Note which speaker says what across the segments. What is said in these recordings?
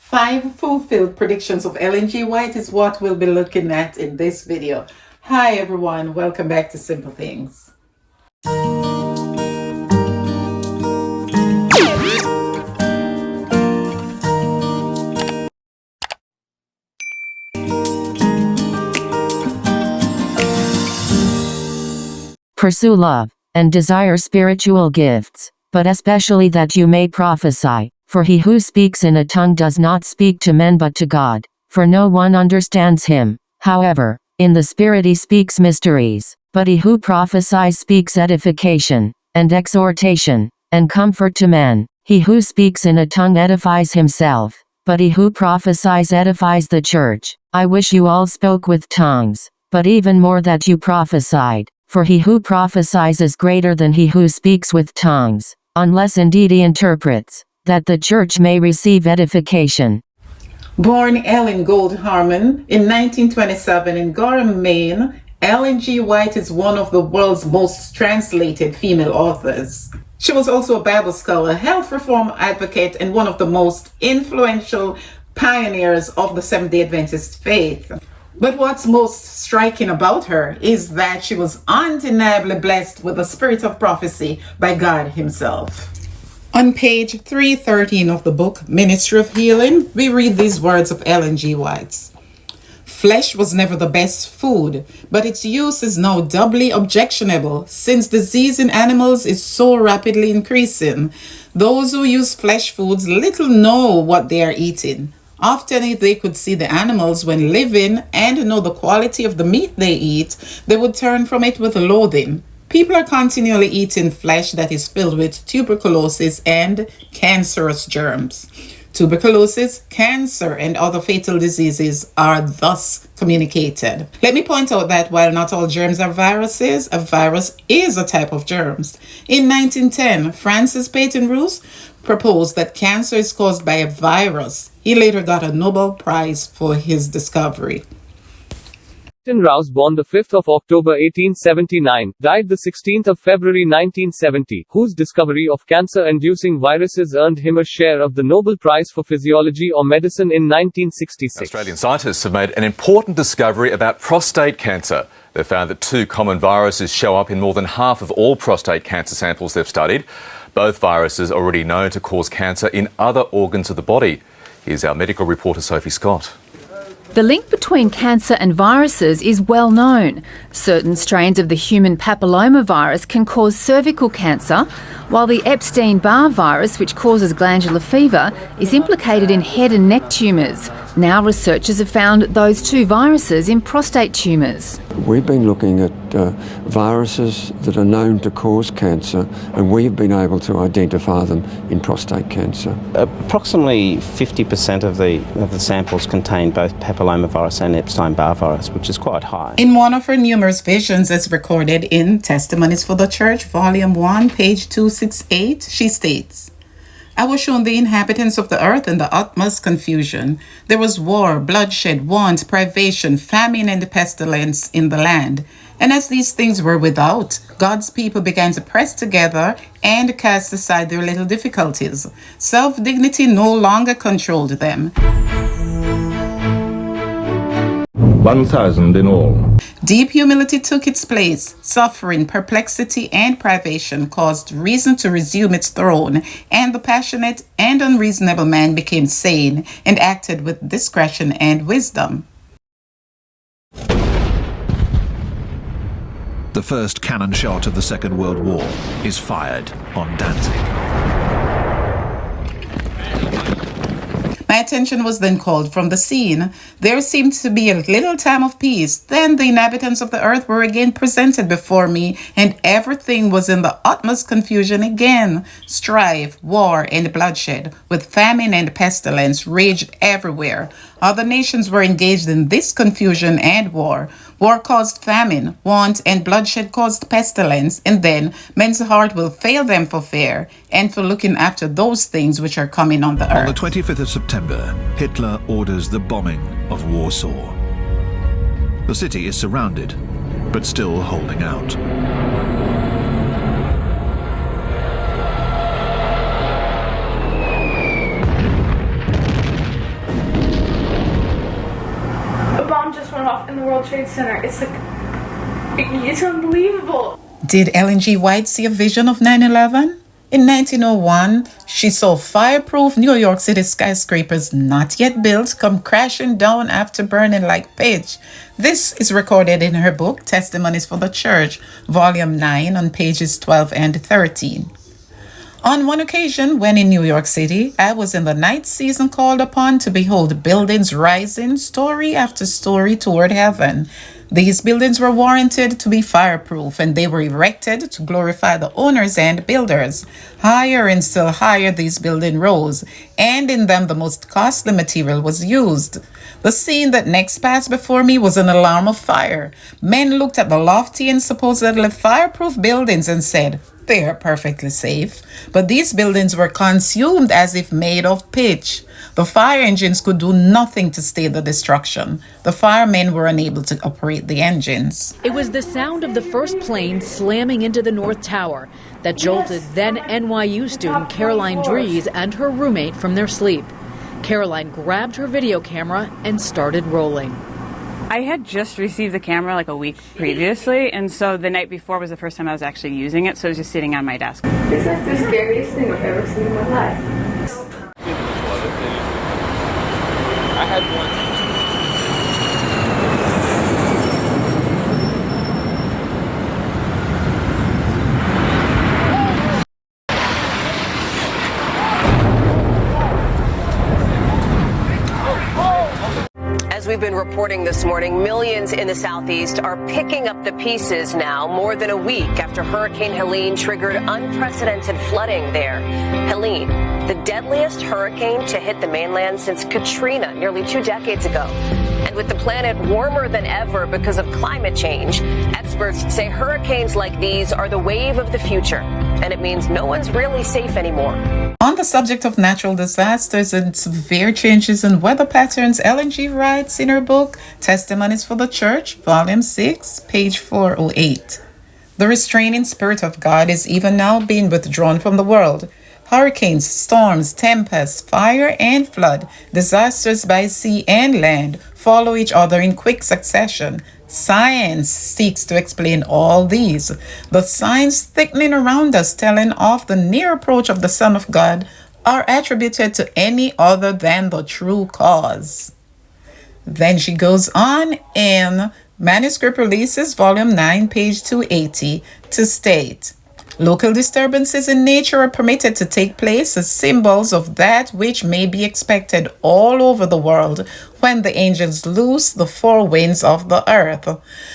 Speaker 1: 5 fulfilled predictions of Ellen G. White is what we'll be looking at in this video. Hi everyone, welcome back to Simple Things.
Speaker 2: Pursue love, and desire spiritual gifts, but especially that you may prophesy. For he who speaks in a tongue does not speak to men but to God, for no one understands him. However, in the Spirit he speaks mysteries. But he who prophesies speaks edification, and exhortation, and comfort to men. He who speaks in a tongue edifies himself, but he who prophesies edifies the church. I wish you all spoke with tongues, but even more that you prophesied. For he who prophesies is greater than he who speaks with tongues, unless indeed he interprets, that the church may receive edification.
Speaker 1: Born Ellen Gold Harmon in 1927 in Gorham, Maine, Ellen G. White is one of the world's most translated female authors. She was also a Bible scholar, health reform advocate, and one of the most influential pioneers of the Seventh-day Adventist faith. But what's most striking about her is that she was undeniably blessed with the spirit of prophecy by God himself. On page 313 of the book, Ministry of Healing, we read these words of Ellen G. White. Flesh was never the best food, but its use is now doubly objectionable, since disease in animals is so rapidly increasing. Those who use flesh foods little know what they are eating. Often, if they could see the animals when living and know the quality of the meat they eat, they would turn from it with loathing. People are continually eating flesh that is filled with tuberculosis and cancerous germs. Tuberculosis, cancer, and other fatal diseases are thus communicated. Let me point out that while not all germs are viruses, a virus is a type of germs. In 1910, Francis Peyton Roos proposed that cancer is caused by a virus. He later got a Nobel Prize for his discovery.
Speaker 3: Rouse, born the 5th of October 1879, died the 16th of February 1970, whose discovery of cancer-inducing viruses earned him a share of the Nobel Prize for Physiology or Medicine in 1966.
Speaker 4: Australian scientists have made an important discovery about prostate cancer. They've found that 2 common viruses show up in more than half of all prostate cancer samples they've studied. Both viruses are already known to cause cancer in other organs of the body. Here's our medical reporter Sophie Scott.
Speaker 5: The link between cancer and viruses is well known. Certain strains of the human papillomavirus can cause cervical cancer, while the Epstein-Barr virus, which causes glandular fever, is implicated in head and neck tumours. Now researchers have found those 2 viruses in prostate tumours.
Speaker 6: We've been looking at viruses that are known to cause cancer, and we've been able to identify them in prostate cancer.
Speaker 7: Approximately 50% of the samples contain both papillomavirus and Epstein-Barr virus, which is quite high.
Speaker 1: In one of her numerous visions as recorded in Testimonies for the Church, Volume 1, page 268, she states, I was shown the inhabitants of the earth in the utmost confusion. There was war, bloodshed, want, privation, famine, and pestilence in the land. And as these things were without, God's people began to press together and cast aside their little difficulties. Self-dignity no longer controlled them.
Speaker 8: 1,000 in all.
Speaker 1: Deep humility took its place. Suffering, perplexity, and privation caused reason to resume its throne, and the passionate and unreasonable man became sane and acted with discretion and wisdom.
Speaker 9: The first cannon shot of the Second World War is fired on Danzig.
Speaker 1: My attention was then called from the scene. There seemed to be a little time of peace. Then the inhabitants of the earth were again presented before me, and everything was in the utmost confusion again. Strife, war, and bloodshed, with famine and pestilence, raged everywhere. Other nations were engaged in this confusion and war. War caused famine, want and bloodshed caused pestilence, and then men's heart will fail them for fear and for looking after those things which are coming on the earth.
Speaker 9: On the 25th of September, Hitler orders the bombing of Warsaw. The city is surrounded, but still holding out.
Speaker 8: in the World Trade Center. It's like, it's unbelievable.
Speaker 1: Did Ellen G. White see a vision of 9/11? In 1901, she saw fireproof New York City skyscrapers not yet built come crashing down after burning like pitch. This is recorded in her book, Testimonies for the Church, Volume 9, on pages 12 and 13. On one occasion, when in New York City, I was in the night season called upon to behold buildings rising story after story toward heaven. These buildings were warranted to be fireproof, and they were erected to glorify the owners and builders. Higher and still higher these buildings rose, and in them the most costly material was used. The scene that next passed before me was an alarm of fire. Men looked at the lofty and supposedly fireproof buildings and said, "They are perfectly safe." But these buildings were consumed as if made of pitch. The fire engines could do nothing to stay the destruction. The firemen were unable to operate the engines.
Speaker 10: It was the sound of the first plane slamming into the North Tower that jolted then NYU student Caroline Dries and her roommate from their sleep. Caroline grabbed her video camera and started rolling.
Speaker 11: I had just received the camera like a week previously, and so the night before was the first time I was actually using it, so it was just sitting on my desk.
Speaker 8: This is the scariest thing I've ever seen in my life.
Speaker 3: I had one.
Speaker 12: As we've been reporting this morning, millions in the southeast are picking up the pieces now, more than a week after Hurricane Helene triggered unprecedented flooding there. Helene, the deadliest hurricane to hit the mainland since Katrina nearly 2 decades ago. And with the planet warmer than ever because of climate change, experts say hurricanes like these are the wave of the future, and it means no one's really safe anymore.
Speaker 1: On the subject of natural disasters and severe changes in weather patterns, Ellen G. writes in her book, Testimonies for the Church, Volume 6, page 408. The restraining spirit of God is even now being withdrawn from the world. Hurricanes, storms, tempests, fire and flood, disasters by sea and land follow each other in quick succession. Science seeks to explain all these. The signs thickening around us telling of the near approach of the Son of God are attributed to any other than the true cause. Then she goes on in Manuscript Releases, Volume 9, page 280, to state, local disturbances in nature are permitted to take place as symbols of that which may be expected all over the world when the angels loose the four winds of the earth.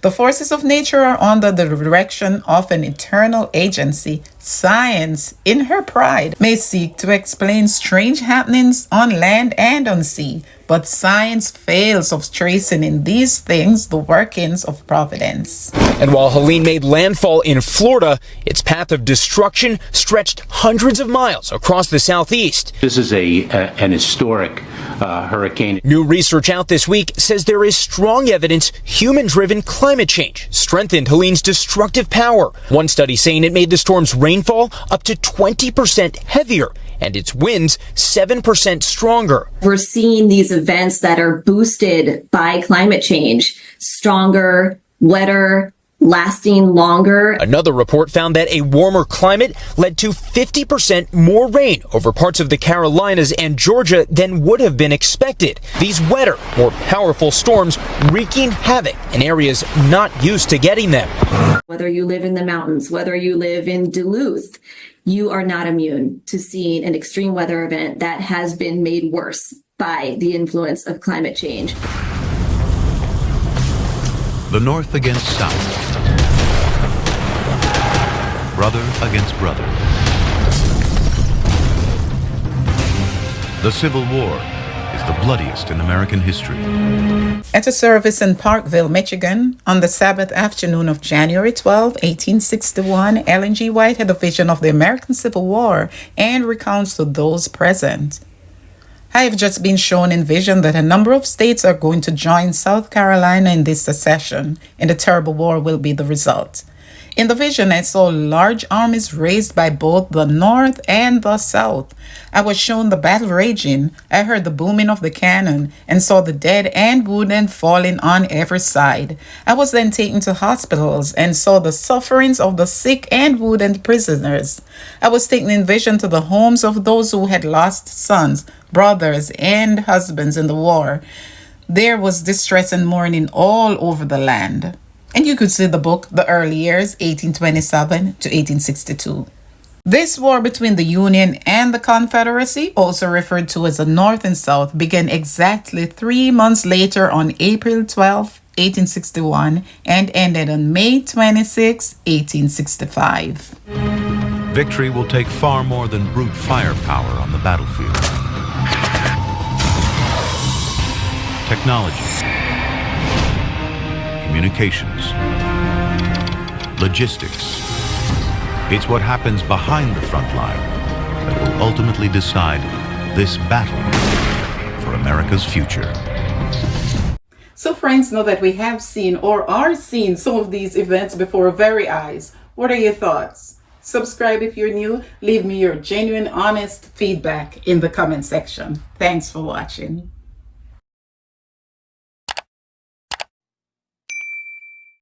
Speaker 1: The forces of nature are under the direction of an eternal agency. Science, in her pride, may seek to explain strange happenings on land and on sea, but science fails of tracing in these things the workings of providence.
Speaker 13: And while Helene made landfall in Florida, its path of destruction stretched hundreds of miles across the southeast.
Speaker 14: This is an historic hurricane.
Speaker 13: New research out this week says there is strong evidence human-driven climate change strengthened Helene's destructive power. One study saying it made the storm's rainfall up to 20% heavier and its winds 7% stronger.
Speaker 15: We're seeing these events that are boosted by climate change, stronger, wetter, lasting longer.
Speaker 13: Another report found that a warmer climate led to 50% more rain over parts of the Carolinas and Georgia than would have been expected. These wetter, more powerful storms wreaking havoc in areas not used to getting them.
Speaker 15: Whether you live in the mountains, whether you live in Duluth, you are not immune to seeing an extreme weather event that has been made worse by the influence of climate change.
Speaker 9: The North against South. Brother against brother. The Civil War is the bloodiest in American history.
Speaker 1: At a service in Parkville, Michigan, on the Sabbath afternoon of January 12, 1861, Ellen G. White had a vision of the American Civil War and recounts to those present. I have just been shown in vision that a number of states are going to join South Carolina in this secession, and a terrible war will be the result. In the vision, I saw large armies raised by both the North and the South. I was shown the battle raging. I heard the booming of the cannon and saw the dead and wounded falling on every side. I was then taken to hospitals and saw the sufferings of the sick and wounded prisoners. I was taken in vision to the homes of those who had lost sons, brothers, and husbands in the war. There was distress and mourning all over the land. And you could see the book, The Early Years, 1827 to 1862. This war between the Union and the Confederacy, also referred to as the North and South, began exactly 3 months later on April 12, 1861, and ended on May 26, 1865.
Speaker 9: Victory will take far more than brute firepower on the battlefield. Technology, communications, logistics. It's what happens behind the front line that will ultimately decide this battle for America's future.
Speaker 1: So friends, know that we have seen or are seeing some of these events before our very eyes. What are your thoughts? Subscribe if you're new. Leave me your genuine, honest feedback in the comment section. Thanks for watching.